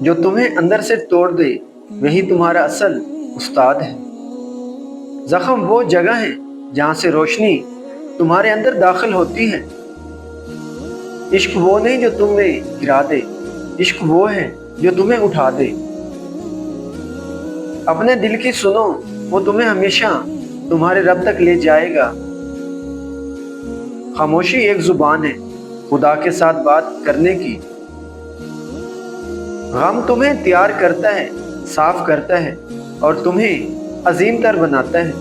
جو تمہیں اندر سے توڑ دے وہی تمہارا اصل استاد ہے۔ زخم وہ جگہ ہے جہاں سے روشنی تمہارے اندر داخل ہوتی ہے۔ عشق وہ نہیں جو تمہیں گرا دے، عشق وہ ہے جو تمہیں اٹھا دے۔ اپنے دل کی سنو، وہ تمہیں ہمیشہ تمہارے رب تک لے جائے گا۔ خاموشی ایک زبان ہے خدا کے ساتھ بات کرنے کی۔ غم تمہیں تیار کرتا ہے، صاف کرتا ہے اور تمہیں عظیم تر بناتا ہے۔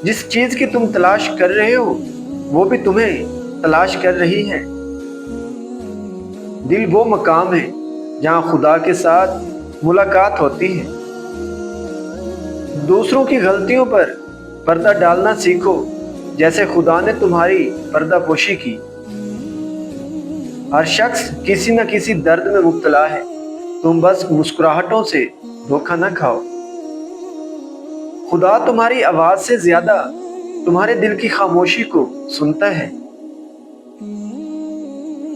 جس چیز کی تم تلاش کر رہے ہو وہ بھی تمہیں تلاش کر رہی ہے۔ دل وہ مقام ہے جہاں خدا کے ساتھ ملاقات ہوتی ہے۔ دوسروں کی غلطیوں پر پردہ ڈالنا سیکھو جیسے خدا نے تمہاری پردہ پوشی کی۔ ہر شخص کسی نہ کسی درد میں مبتلا ہے، تم بس مسکراہٹوں سے دھوکہ نہ کھاؤ۔ خدا تمہاری آواز سے زیادہ تمہارے دل کی خاموشی کو سنتا ہے۔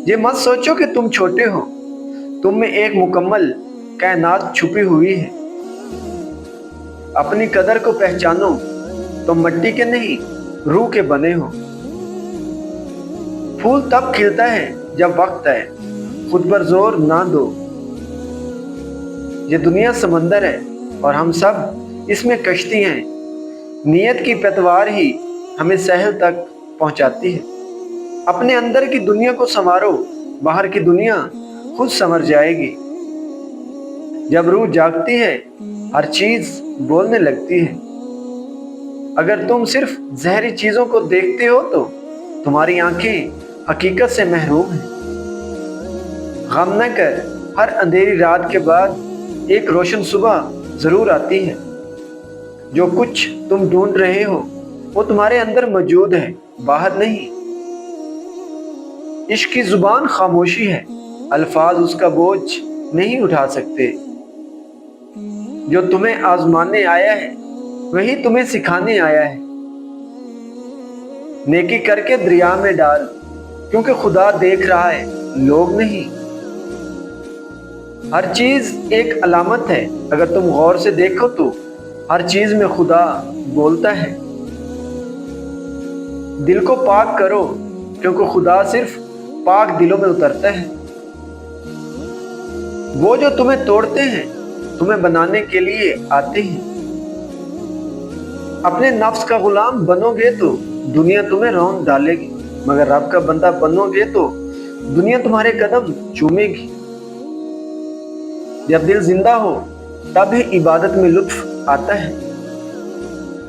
یہ مت سوچو کہ تم چھوٹے ہو، تم میں ایک مکمل کائنات چھپی ہوئی ہے۔ اپنی قدر کو پہچانو، تم مٹی کے نہیں روح کے بنے ہو۔ پھول تب کھلتا ہے جب وقت آئے، خود پر زور نہ دو۔ یہ دنیا سمندر ہے اور ہم سب اس میں کشتی ہیں۔ نیت کی پتوار ہی ہمیں ساحل تک پہنچاتی ہے۔ اپنے اندر کی دنیا کو سنوارو، باہر کی دنیا خود سنور جائے گی۔ جب روح جاگتی ہے ہر چیز بولنے لگتی ہے۔ اگر تم صرف زہری چیزوں کو دیکھتے ہو تو تمہاری آنکھیں حقیقت سے محروم ہیں۔ غم نہ کر، ہر اندھیری رات کے بعد ایک روشن صبح ضرور آتی ہے۔ جو کچھ تم ڈھونڈ رہے ہو وہ تمہارے اندر موجود ہے، باہر نہیں۔ عشق کی زبان خاموشی ہے، الفاظ اس کا بوجھ نہیں اٹھا سکتے۔ جو تمہیں آزمانے آیا ہے وہی تمہیں سکھانے آیا ہے۔ نیکی کر کے دریا میں ڈال، کیونکہ خدا دیکھ رہا ہے، لوگ نہیں۔ ہر چیز ایک علامت ہے، اگر تم غور سے دیکھو تو ہر چیز میں خدا بولتا ہے۔ دل کو پاک کرو، کیونکہ خدا صرف پاک دلوں میں اترتا ہے۔ وہ جو تمہیں توڑتے ہیں تمہیں بنانے کے لیے آتے ہیں۔ اپنے نفس کا غلام بنو گے تو دنیا تمہیں رون ڈالے گی، مگر رب کا بندہ بنو گے تو دنیا تمہارے قدم چومے گی۔ جب دل زندہ ہو تب ہی عبادت میں لطف آتا ہے۔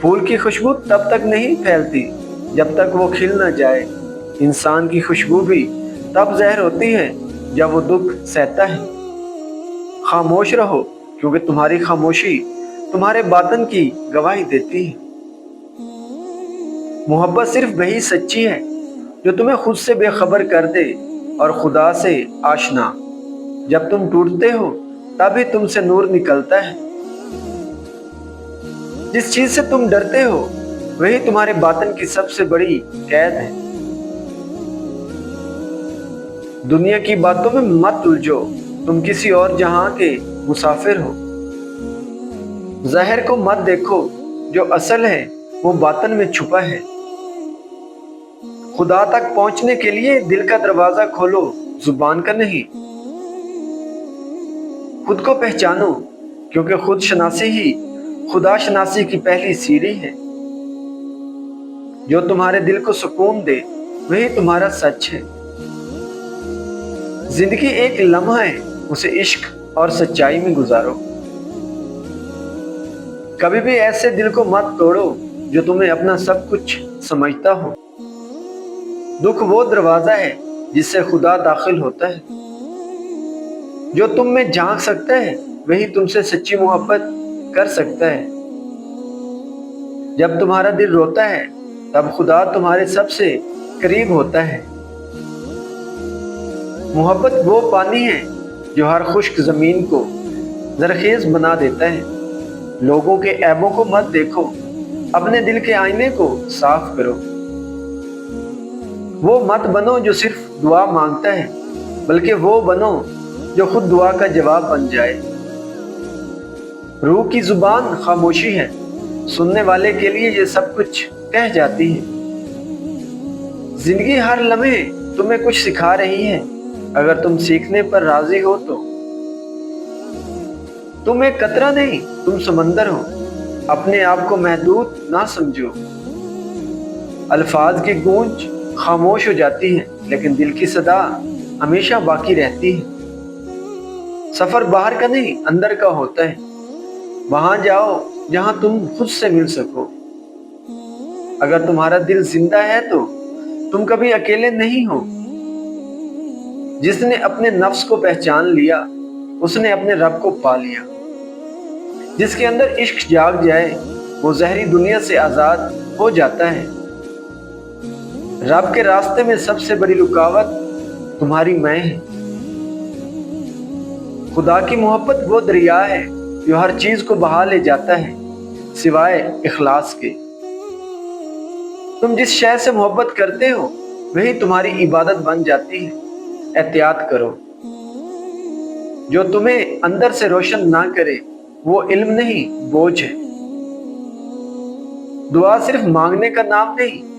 پھول کی خوشبو تب تک نہیں پھیلتی جب تک وہ کھل نہ جائے۔ انسان کی خوشبو بھی تب ظاہر ہوتی ہے جب وہ دکھ سہتا ہے۔ خاموش رہو، کیونکہ تمہاری خاموشی تمہارے باطن کی گواہی دیتی ہے۔ محبت صرف وہی سچی ہے جو تمہیں خود سے بے خبر کر دے اور خدا سے آشنا۔ جب تم ٹوٹتے ہو تب ہی تم سے نور نکلتا ہے۔ جس چیز سے تم ڈرتے ہو وہی تمہارے باطن کی سب سے بڑی قید ہے۔ دنیا کی باتوں میں مت الجھو، تم کسی اور جہاں کے مسافر ہو۔ ظاہر کو مت دیکھو، جو اصل ہے وہ باطن میں چھپا ہے۔ خدا تک پہنچنے کے لیے دل کا دروازہ کھولو، زبان کا نہیں۔ خود کو پہچانو، کیونکہ خود شناسی ہی خدا شناسی کی پہلی سیڑھی ہے۔ جو تمہارے دل کو سکون دے وہی تمہارا سچ ہے۔ زندگی ایک لمحہ ہے، اسے عشق اور سچائی میں گزارو۔ کبھی بھی ایسے دل کو مت توڑو جو تمہیں اپنا سب کچھ سمجھتا ہو۔ دکھ وہ دروازہ ہے جس سے خدا داخل ہوتا ہے۔ جو تم میں جھانک سکتا ہے وہی تم سے سچی محبت کر سکتا ہے۔ جب تمہارا دل روتا ہے تب خدا تمہارے سب سے قریب ہوتا ہے۔ محبت وہ پانی ہے جو ہر خشک زمین کو زرخیز بنا دیتا ہے۔ لوگوں کے عیبوں کو مت دیکھو، اپنے دل کے آئینے کو صاف کرو۔ وہ مت بنو جو صرف دعا مانگتا ہے، بلکہ وہ بنو جو خود دعا کا جواب بن جائے۔ روح کی زبان خاموشی ہے، سننے والے کے لیے یہ سب کچھ کہہ جاتی ہے۔ زندگی ہر لمحے تمہیں کچھ سکھا رہی ہے، اگر تم سیکھنے پر راضی ہو تو۔ تم ایک قطرہ نہیں، تم سمندر ہو، اپنے آپ کو محدود نہ سمجھو۔ الفاظ کی گونج خاموش ہو جاتی ہے، لیکن دل کی صدا ہمیشہ باقی رہتی ہے۔ سفر باہر کا نہیں، اندر کا ہوتا ہے۔ وہاں جاؤ جہاں تم خود سے مل سکو۔ اگر تمہارا دل زندہ ہے تو تم کبھی اکیلے نہیں ہو۔ جس نے اپنے نفس کو پہچان لیا، اس نے اپنے رب کو پا لیا۔ جس کے اندر عشق جاگ جائے، وہ زہری دنیا سے آزاد ہو جاتا ہے۔ رب کے راستے میں سب سے بڑی رکاوٹ تمہاری میں ہے۔ خدا کی محبت وہ دریا ہے جو ہر چیز کو بہا لے جاتا ہے سوائے اخلاص کے۔ تم جس شے سے محبت کرتے ہو وہی تمہاری عبادت بن جاتی ہے۔ احتیاط کرو۔ جو تمہیں اندر سے روشن نہ کرے وہ علم نہیں، بوجھ ہے۔ دعا صرف مانگنے کا نام نہیں،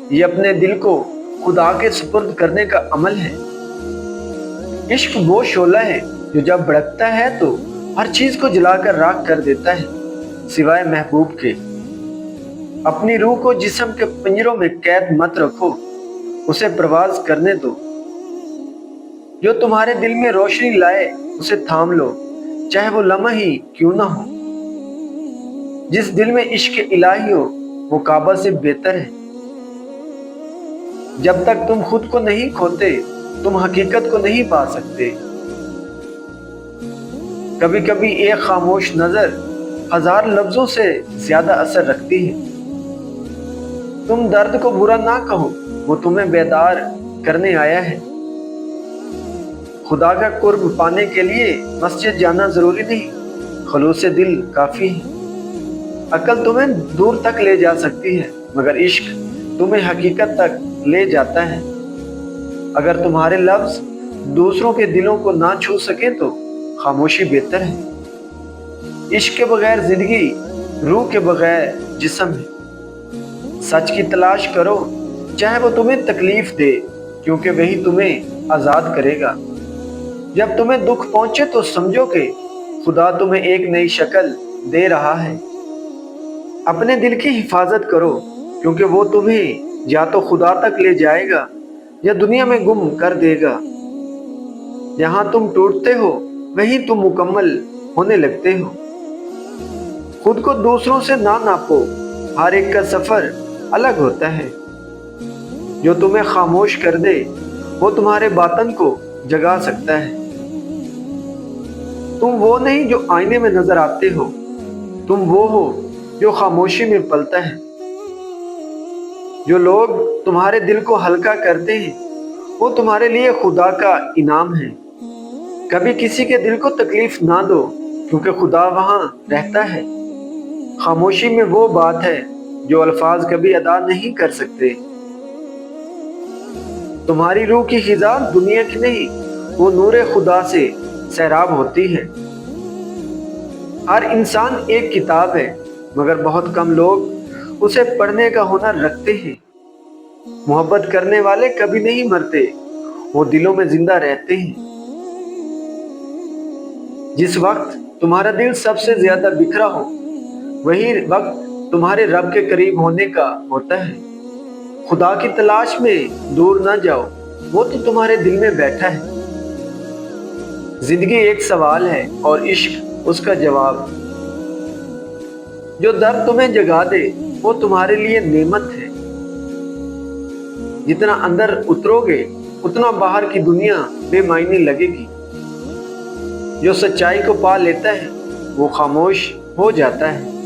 یہ اپنے دل کو خدا کے سپرد کرنے کا عمل ہے۔ عشق وہ شعلہ ہے جو جب بھڑکتا ہے تو ہر چیز کو جلا کر راکھ کر دیتا ہے سوائے محبوب کے۔ اپنی روح کو جسم کے پنجروں میں قید مت رکھو، اسے پرواز کرنے دو۔ جو تمہارے دل میں روشنی لائے اسے تھام لو، چاہے وہ لمحہ ہی کیوں نہ ہو۔ جس دل میں عشق الہی ہو وہ کعبہ سے بہتر ہے۔ جب تک تم خود کو نہیں کھوتے تم حقیقت کو نہیں پا سکتے۔ کبھی کبھی ایک خاموش نظر ہزار لفظوں سے زیادہ اثر رکھتی ہے۔ تم درد کو برا نہ کہو، وہ تمہیں بیدار کرنے آیا ہے۔ خدا کا قرب پانے کے لیے مسجد جانا ضروری نہیں، خلوص دل کافی ہے۔ عقل تمہیں دور تک لے جا سکتی ہے، مگر عشق تمہیں حقیقت تک لے جاتا ہے۔ اگر تمہارے لفظ دوسروں کے دلوں کو نہ چھو سکیں تو خاموشی بہتر ہے۔ عشق کے بغیر زندگی روح کے بغیر جسم ہے۔ سچ کی تلاش کرو، چاہے وہ تمہیں تکلیف دے، کیونکہ وہی تمہیں آزاد کرے گا۔ جب تمہیں دکھ پہنچے تو سمجھو کہ خدا تمہیں ایک نئی شکل دے رہا ہے۔ اپنے دل کی حفاظت کرو، کیونکہ وہ تمہیں یا تو خدا تک لے جائے گا یا دنیا میں گم کر دے گا۔ جہاں تم ٹوٹتے ہو وہیں تم مکمل ہونے لگتے ہو۔ خود کو دوسروں سے نہ ناپو، ہر ایک کا سفر الگ ہوتا ہے۔ جو تمہیں خاموش کر دے وہ تمہارے باطن کو جگا سکتا ہے۔ تم وہ نہیں جو آئینے میں نظر آتے ہو، تم وہ ہو جو خاموشی میں پلتا ہے۔ جو لوگ تمہارے دل کو ہلکا کرتے ہیں وہ تمہارے لیے خدا کا انعام ہے۔ کبھی کسی کے دل کو تکلیف نہ دو، کیونکہ خدا وہاں رہتا ہے۔ خاموشی میں وہ بات ہے جو الفاظ کبھی ادا نہیں کر سکتے۔ تمہاری روح کی غذا دنیا کی نہیں، وہ نور خدا سے سیراب ہوتی ہے۔ ہر انسان ایک کتاب ہے، مگر بہت کم لوگ اسے پڑھنے کا ہنر رکھتے ہیں۔ محبت کرنے والے کبھی نہیں مرتے، وہ دلوں میں زندہ رہتے ہیں۔ جس وقت تمہارا دل سب سے زیادہ بکھرا ہو وہی وقت تمہارے رب کے قریب ہونے کا ہوتا ہے۔ خدا کی تلاش میں دور نہ جاؤ، وہ تو تمہارے دل میں بیٹھا ہے۔ زندگی ایک سوال ہے اور عشق اس کا جواب۔ جو درد تمہیں جگا دے وہ تمہارے لیے نعمت ہے۔ جتنا اندر اترو گے اتنا باہر کی دنیا بے معنی لگے گی۔ جو سچائی کو پا لیتا ہے وہ خاموش ہو جاتا ہے۔